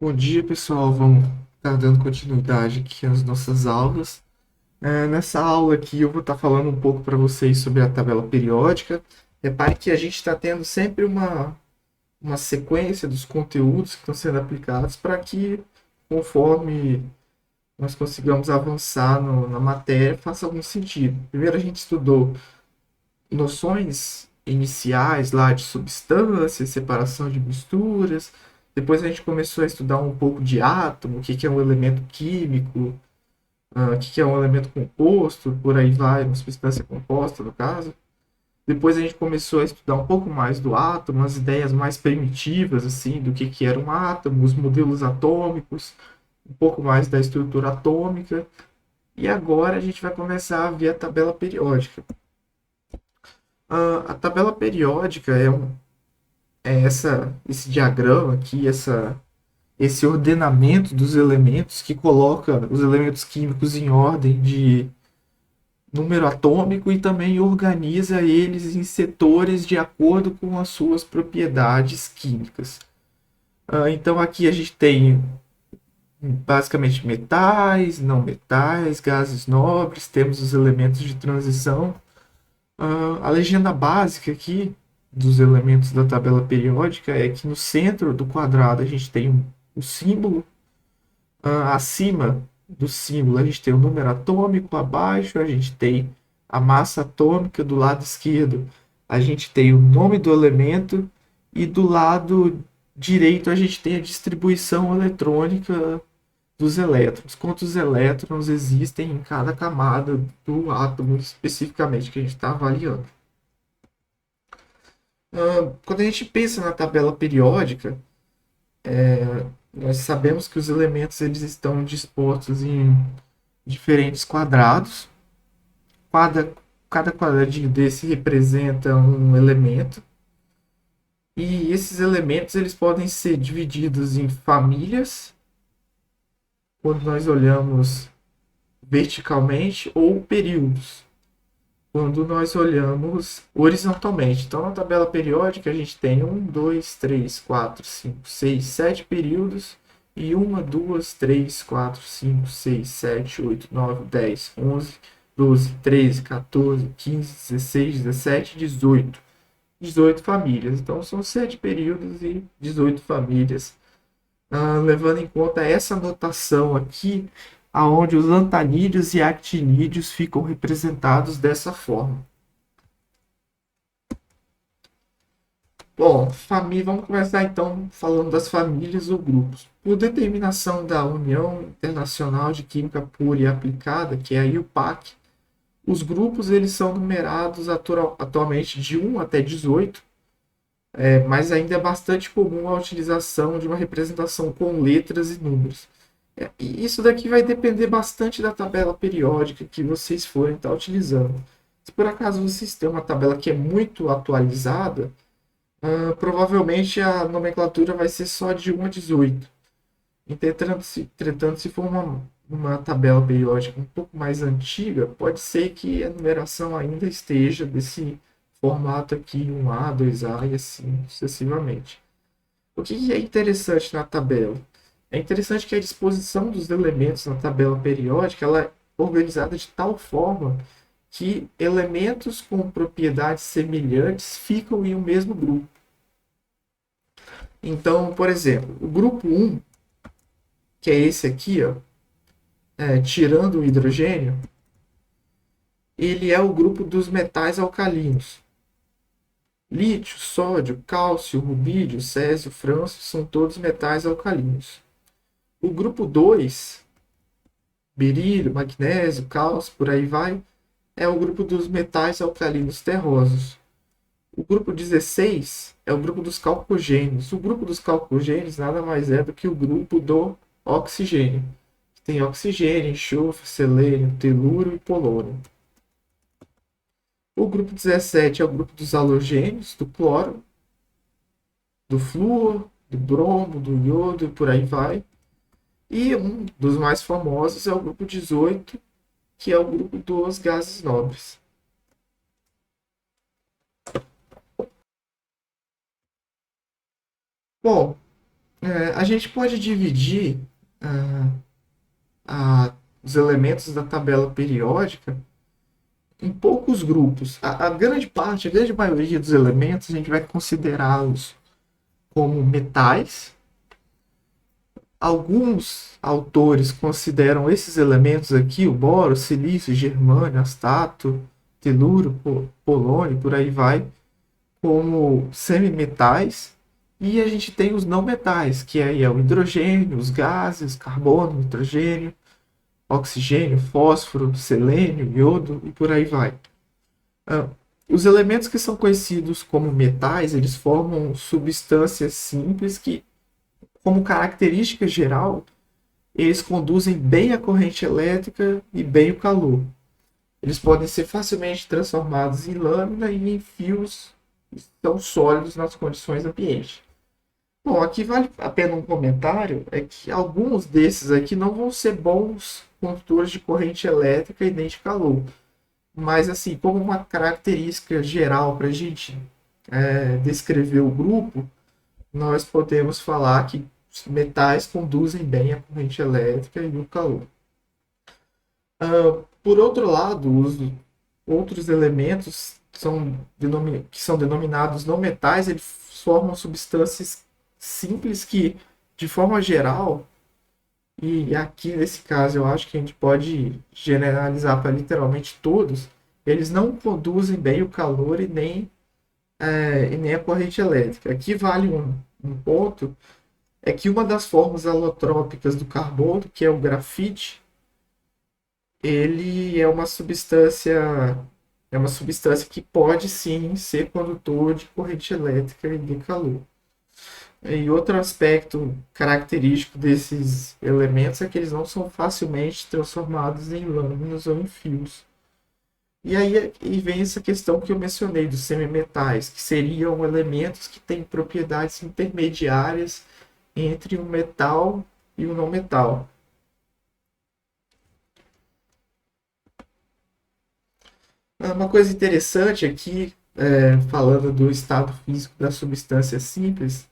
Bom dia, pessoal. Vamos estar dando continuidade aqui às nossas aulas. Nessa aula aqui, eu vou estar falando um pouco para vocês sobre a tabela periódica. Repare que a gente está tendo sempre uma sequência dos conteúdos que estão sendo aplicados para que, conforme nós consigamos avançar na matéria, faça algum sentido. Primeiro, a gente estudou noções iniciais lá de substâncias, separação de misturas. Depois a gente começou a estudar um pouco de átomo, o que que é um elemento químico, o que que é um elemento composto, por aí vai, uma substância composta, no caso. Depois a gente começou a estudar um pouco mais do átomo, as ideias mais primitivas, assim, do que era um átomo, os modelos atômicos, um pouco mais da estrutura atômica. E agora a gente vai começar a ver a tabela periódica. A tabela periódica esse diagrama aqui, esse ordenamento dos elementos que coloca os elementos químicos em ordem de número atômico e também organiza eles em setores de acordo com as suas propriedades químicas. Então aqui a gente tem basicamente metais, não metais, gases nobres, temos os elementos de transição. A legenda básica aqui dos elementos da tabela periódica é que no centro do quadrado a gente tem o símbolo, acima do símbolo a gente tem o número atômico, abaixo a gente tem a massa atômica, do lado esquerdo a gente tem o nome do elemento e do lado direito a gente tem a distribuição eletrônica dos elétrons. Quantos elétrons existem em cada camada do átomo especificamente que a gente está avaliando. Quando a gente pensa na tabela periódica, nós sabemos que os elementos eles estão dispostos em diferentes quadrados. Cada, cada quadradinho desse representa um elemento. E esses elementos eles podem ser divididos em famílias, quando nós olhamos verticalmente, ou períodos, quando nós olhamos horizontalmente. Então, na tabela periódica, a gente tem um, 2, 3, 4, 5, 6, 7 períodos e uma, 2, 3, 4, 5, 6, 7, 8, 9, 10, 11, 12, 13, 14, 15, 16, 17, 18. 18 famílias. Então, são 7 períodos e 18 famílias. Levando em conta essa notação aqui, aonde os lantanídeos e actinídeos ficam representados dessa forma. Bom, família, vamos começar então falando das famílias ou grupos. Por determinação da União Internacional de Química Pura e Aplicada, que é a IUPAC, os grupos eles são numerados atualmente de 1 até 18, mas ainda é bastante comum a utilização de uma representação com letras e números. E isso daqui vai depender bastante da tabela periódica que vocês forem estar utilizando. Se por acaso vocês têm uma tabela que é muito atualizada, provavelmente a nomenclatura vai ser só de 1 a 18. Entretanto, se for uma tabela periódica um pouco mais antiga, pode ser que a numeração ainda esteja desse formato aqui, 1A, 2A e assim sucessivamente. O que é interessante na tabela? É interessante que a disposição dos elementos na tabela periódica ela é organizada de tal forma que elementos com propriedades semelhantes ficam em um mesmo grupo. Então, por exemplo, o grupo 1, que é esse aqui, ó, tirando o hidrogênio, ele é o grupo dos metais alcalinos. Lítio, sódio, cálcio, rubídio, césio, frâncio são todos metais alcalinos. O grupo 2, berílio, magnésio, cálcio, por aí vai, é o grupo dos metais alcalinos terrosos. O grupo 16 é o grupo dos calcogênios. O grupo dos calcogênios nada mais é do que o grupo do oxigênio. Tem oxigênio, enxofre, selênio, telúrio e polônio. O grupo 17 é o grupo dos halogênios, do cloro, do flúor, do bromo, do iodo e por aí vai. E um dos mais famosos é o grupo 18, que é o grupo dos gases nobres. Bom, A gente pode dividir ah, os elementos da tabela periódica em poucos grupos. A grande parte, a grande maioria dos elementos, a gente vai considerá-los como metais. Alguns autores consideram esses elementos aqui, o boro, silício, germânio, astato, telúrio, polônio, por aí vai, como semimetais. E a gente tem os não metais, que aí é o hidrogênio, os gases, carbono, nitrogênio, oxigênio, fósforo, selênio, iodo e por aí vai. Ah, os elementos que são conhecidos como metais, eles formam substâncias simples que, como característica geral, eles conduzem bem a corrente elétrica e bem o calor. Eles podem ser facilmente transformados em lâmina e em fios que são sólidos nas condições ambiente. Bom, aqui vale a pena um comentário, é que alguns desses aqui não vão ser bons condutores de corrente elétrica e nem de calor. Mas, assim, como uma característica geral para a gente descrever o grupo, nós podemos falar que os metais conduzem bem a corrente elétrica e o calor. Por outro lado, os outros elementos que são denominados não metais, eles formam substâncias simples que, de forma geral, e aqui nesse caso eu acho que a gente pode generalizar para literalmente todos, eles não conduzem bem o calor e nem a corrente elétrica. Aqui vale um ponto, é que uma das formas alotrópicas do carbono, que é o grafite, ele é uma substância que pode sim ser condutor de corrente elétrica e de calor. E outro aspecto característico desses elementos é que eles não são facilmente transformados em lâminas ou em fios. E aí vem essa questão que eu mencionei dos semimetais, que seriam elementos que têm propriedades intermediárias entre o metal e o não metal. Uma coisa interessante aqui, falando do estado físico da substância simples,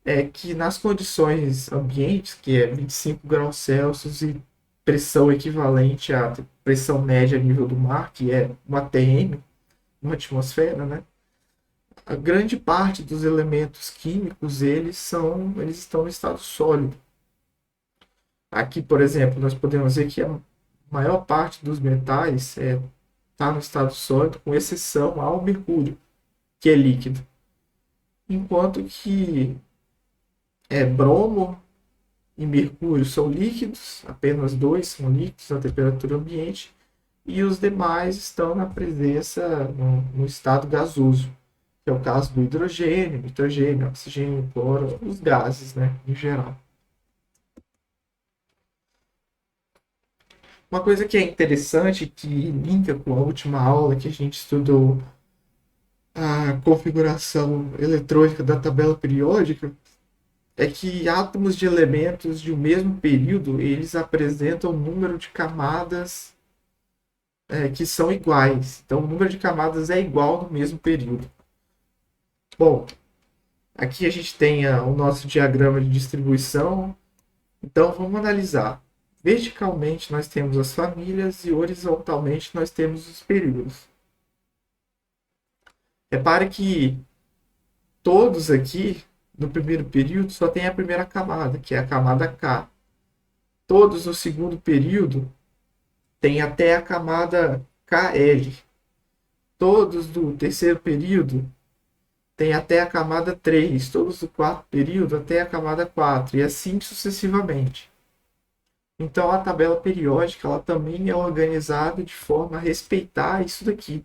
é que nas condições ambientes, que é 25 graus Celsius e pressão equivalente à pressão média a nível do mar, que é 1 atm, uma atmosfera, né? A grande parte dos elementos químicos, eles estão no estado sólido. Aqui, por exemplo, nós podemos ver que a maior parte dos metais está no estado sólido, com exceção ao mercúrio, que é líquido. Enquanto que bromo e mercúrio são líquidos, apenas dois são líquidos na temperatura ambiente, e os demais estão na presença no estado gasoso, que é o caso do hidrogênio, nitrogênio, oxigênio, cloro, os gases, né, em geral. Uma coisa que é interessante, que linka com a última aula que a gente estudou a configuração eletrônica da tabela periódica, é que átomos de elementos de um mesmo período, eles apresentam um número de camadas que são iguais. Então, o número de camadas é igual no mesmo período. Bom, aqui a gente tem o nosso diagrama de distribuição. Então, vamos analisar. Verticalmente, nós temos as famílias e horizontalmente, nós temos os períodos. Repare que todos aqui, no primeiro período, só tem a primeira camada, que é a camada K. Todos no segundo período tem até a camada KL. Todos do terceiro período tem até a camada 3. Todos do quarto período até a camada 4. E assim sucessivamente. Então a tabela periódica ela também é organizada de forma a respeitar isso daqui.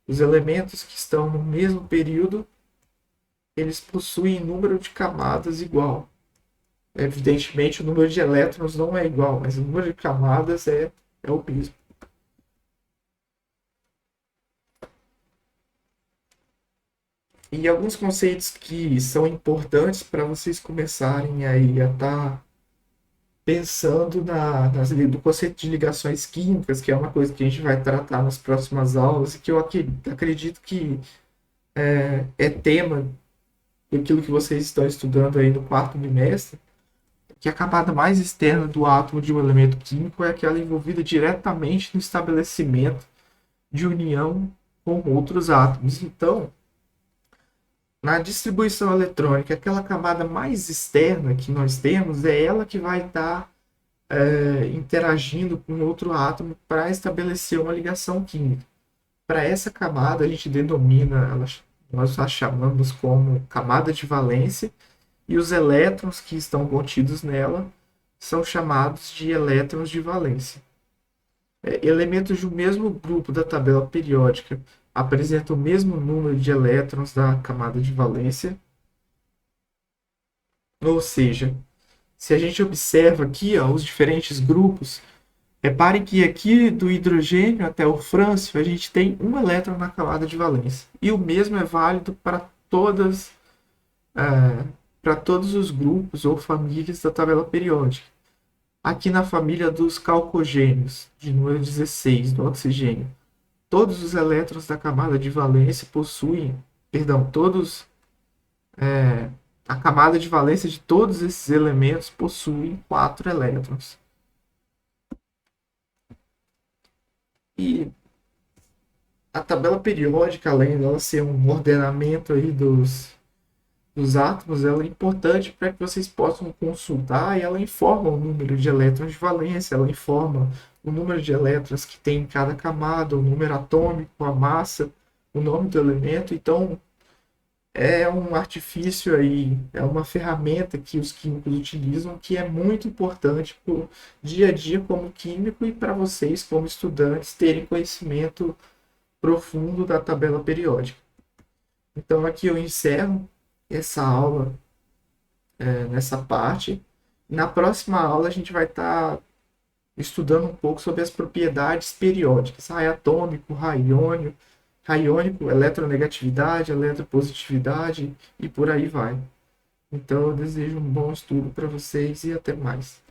Os elementos que estão no mesmo período, eles possuem número de camadas igual. Evidentemente, o número de elétrons não é igual, mas o número de camadas é o mesmo. E alguns conceitos que são importantes para vocês começarem aí a estar pensando no conceito de ligações químicas, que é uma coisa que a gente vai tratar nas próximas aulas, e que eu acredito que é tema aquilo que vocês estão estudando aí no quarto bimestre, que a camada mais externa do átomo de um elemento químico é aquela envolvida diretamente no estabelecimento de união com outros átomos. Então, na distribuição eletrônica, aquela camada mais externa que nós temos é ela que vai estar interagindo com outro átomo para estabelecer uma ligação química. Para essa camada, a gente denomina, nós a chamamos como camada de valência, e os elétrons que estão contidos nela são chamados de elétrons de valência. Elementos do mesmo grupo da tabela periódica apresentam o mesmo número de elétrons da camada de valência, ou seja, se a gente observa aqui ó, os diferentes grupos, repare que aqui do hidrogênio até o frâncio a gente tem um elétron na camada de valência. E o mesmo é válido para todos os grupos ou famílias da tabela periódica. Aqui na família dos calcogênios, de número 16, do oxigênio, todos os elétrons da camada de valência possuem, perdão, a camada de valência de todos esses elementos possui 4 elétrons. E a tabela periódica, além dela ser um ordenamento aí dos átomos, ela é importante para que vocês possam consultar e ela informa o número de elétrons de valência, ela informa o número de elétrons que tem em cada camada, o número atômico, a massa, o nome do elemento. Então, é um artifício aí, é uma ferramenta que os químicos utilizam que é muito importante para o dia a dia como químico e para vocês como estudantes terem conhecimento profundo da tabela periódica. Então aqui eu encerro essa aula nessa parte. Na próxima aula a gente vai estar estudando um pouco sobre as propriedades periódicas, raio atômico, raiônico, eletronegatividade, eletropositividade e por aí vai. Então eu desejo um bom estudo para vocês e até mais.